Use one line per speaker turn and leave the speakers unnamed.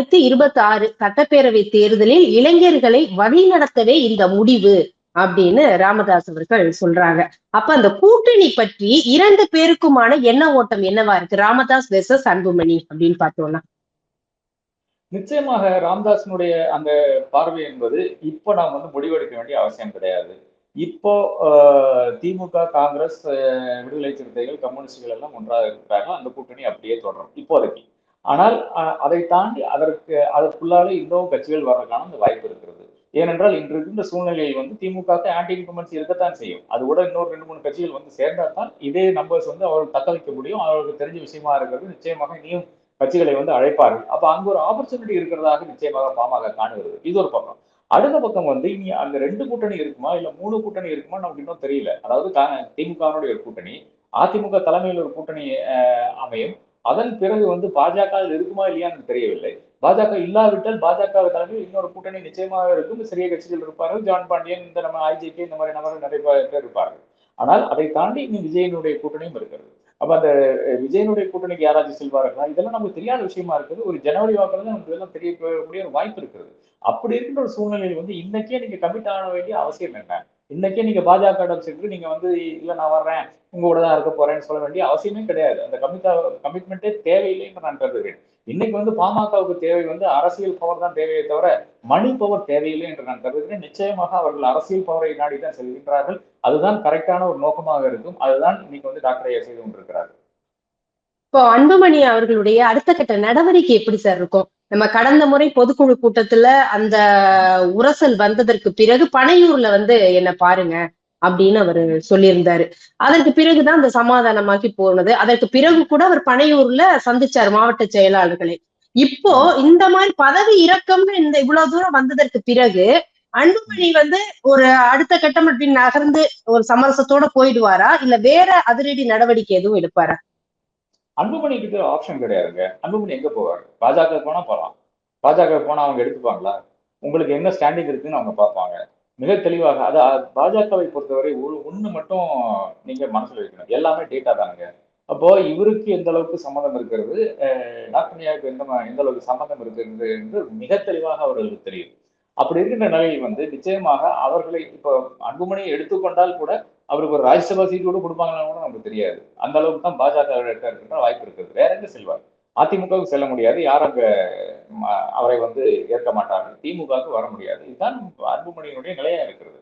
2026 சட்டப்பேரவை தேர்தலில் இளைஞர்களை வழிநடத்தவே இந்த முடிவு அப்படின்னு ராமதாஸ் அவர்கள் சொல்றாங்க. அப்ப அந்த கூட்டணி பற்றி 2 பேருக்குமான எண்ண ஓட்டம் என்னவா இருக்கு? ராமதாஸ் வெர்சஸ் அன்புமணி அப்படின்னு பார்த்தோம்னா.
நிச்சயமாக ராமதாசனுடைய அந்த பார்வை என்பது இப்போ நாம் வந்து முடிவெடுக்க வேண்டிய அவசியம் கிடையாது. இப்போ திமுக, காங்கிரஸ், விடுதலை சிறுத்தைகள், கம்யூனிஸ்டுகள் எல்லாம் ஒன்றாக இருக்கிறார்கள். அந்த கூட்டணி அப்படியே தொடரும் இப்போதைக்கு. ஆனால் அதை தாண்டி அதற்குள்ளாலே இன்னும் கட்சிகள் வர்றதுக்கான அந்த வாய்ப்பு இருக்கிறது. ஏனென்றால் இன்று இருக்கின்ற சூழ்நிலையில் வந்து திமுக ஆன்டி இன்கம்பன்சி இருக்கத்தான் செய்யும். அது கூட இன்னொரு 2, 3 கட்சிகள் வந்து சேர்ந்தால் தான் இதே நம்பர்ஸ் வந்து அவர்கள் தக்க வைக்க முடியும். அவர்களுக்கு தெரிஞ்ச விஷயமா இருக்கிறது. நிச்சயமாக இனியும் கட்சிகளை வந்து அழைப்பார்கள். அப்ப அங்க ஒரு ஆப்பர்ச்சுனிட்டி இருக்கிறதாக நிச்சயமாக பாமக காணுகிறது. இது ஒரு பக்கம். அடுத்த பக்கம் வந்து இனி அங்க 2 கூட்டணி இருக்குமா இல்ல 3 கூட்டணி இருக்குமா நமக்கு இன்னும் தெரியல. அதாவது திமுகனுடைய ஒரு கூட்டணி, அதிமுக தலைமையில் ஒரு கூட்டணி அமையும். அதன் பிறகு வந்து பாஜக இருக்குமா இல்லையான்னு தெரியவில்லை. பாஜக இல்லாவிட்டால் பாஜக தலைமையில் இன்னொரு கூட்டணி நிச்சயமாக இருக்கும். சிறிய கட்சிகள் இருப்பார்கள். ஜான் பாண்டியன், இந்த நம்ம ஐஜேகே, இந்த மாதிரி நபர்கள் நிறைய பேர் இருப்பார்கள். ஆனால் அதை தாண்டி இனி விஜயனுடைய கூட்டணியும் இருக்கிறது. அப்ப அந்த விஜயனுடைய கூட்டணிக்கு யாராச்சும் செல்வார்களா? இதெல்லாம் நமக்கு தெரியாத விஷயமா இருக்குது. ஒரு ஜனவரி வாக்குல தான் நமக்கு இதெல்லாம் தெரியக்கூடிய ஒரு வாய்ப்பு இருக்கிறது. அப்படி இருக்கின்ற ஒரு சூழ்நிலையில் வந்து இன்னைக்கே நீங்க கமிட் ஆக வேண்டிய அவசியம் என்ன? இன்னைக்கே நீங்க பாஜக சென்று நீங்க வந்து இல்ல நான் வர்றேன், உங்க கூட தான் இருக்க போறேன்னு சொல்ல வேண்டிய அவசியமே கிடையாது. அந்த கமிட்மெண்ட்டே தேவையில்லை என்று நான் கருதுகிறேன். இன்னைக்கு வந்து பாமகவுக்கு தேவை வந்து அரசியல் பவர் தான் தேவையை தவிர மணி பவர் தேவையில்லை என்று நான் கருதுகிறேன். நிச்சயமாக அவர்கள் அரசியல் பவரை நாடிதான் செல்கின்றார்கள். அதுதான் கரெக்டான ஒரு நோக்கமாக இருக்கும். அதுதான் இன்னைக்கு வந்து டாக்டர் ஐயா செய்து கொண்டிருக்கிறார்கள்.
இப்போ அன்புமணி அவர்களுடைய அடுத்த கட்ட நடவடிக்கை எப்படி சார் இருக்கும்? நம்ம கடந்த முறை பொதுக்குழு கூட்டத்துல அந்த உரசல் வந்ததற்கு பிறகு பனையூர்ல வந்து என்ன பாருங்க அப்படின்னு அவர் சொல்லியிருந்தாரு. அதற்கு பிறகுதான் அந்த சமாதானமாக்கி போனது. அதற்கு பிறகு கூட அவர் பனையூர்ல சந்திச்சார் மாவட்ட செயலாளர்களை. இப்போ இந்த மாதிரி பதவி இறக்கம்னு இந்த இவ்வளவு தூரம் வந்ததற்கு பிறகு அன்புமணி வந்து ஒரு அடுத்த கட்டம் அப்படின்னு நகர்ந்து ஒரு சமரசத்தோட போயிடுவாரா இல்ல வேற அதிரடி நடவடிக்கை எதுவும் எடுப்பாரா?
அன்புமணிக்கு ஆப்ஷன் கிடையாதுங்க. அன்புமணி எங்க போவாரு? பாஜக போனா போலாம். பாஜக போனா அவங்க எடுத்துப்பாங்களா? உங்களுக்கு என்ன ஸ்டாண்டிங் இருக்குன்னு அவங்க பார்ப்பாங்க. மிக தெளிவாக பாஜகவை பொறுத்தவரை ஒண்ணு மட்டும் நீங்க மனசுல வைக்கணும். எல்லாமே டேட்டா தானுங்க. அப்போ இவருக்கு எந்த அளவுக்கு சம்மந்தம் இருக்கிறது, டாக்டர் ஐயாவுக்கு எந்த அளவுக்கு சம்மந்தம் இருக்கிறது என்று மிக தெளிவாக அவர்களுக்கு தெரியும். அப்படி இருக்கின்ற நிலையில் வந்து நிச்சயமாக அவர்களை இப்போ அன்புமணியை எடுத்துக்கொண்டால் கூட அவருக்கு ஒரு ராஜ்யசபா சீட் கூட கொடுப்பாங்கன்னு கூட நமக்கு தெரியாது. அந்த அளவுக்கு தான் பாஜக இருக்கின்ற வாய்ப்பு இருக்குது. வேற எங்க செல்வார்? அதிமுகவுக்கு செல்ல முடியாது. யாரும் அங்க அவரை வந்து ஏற்க மாட்டார்கள். திமுகவுக்கு வர முடியாது. இதுதான் அன்புமணியினுடைய நிலையா இருக்கிறது.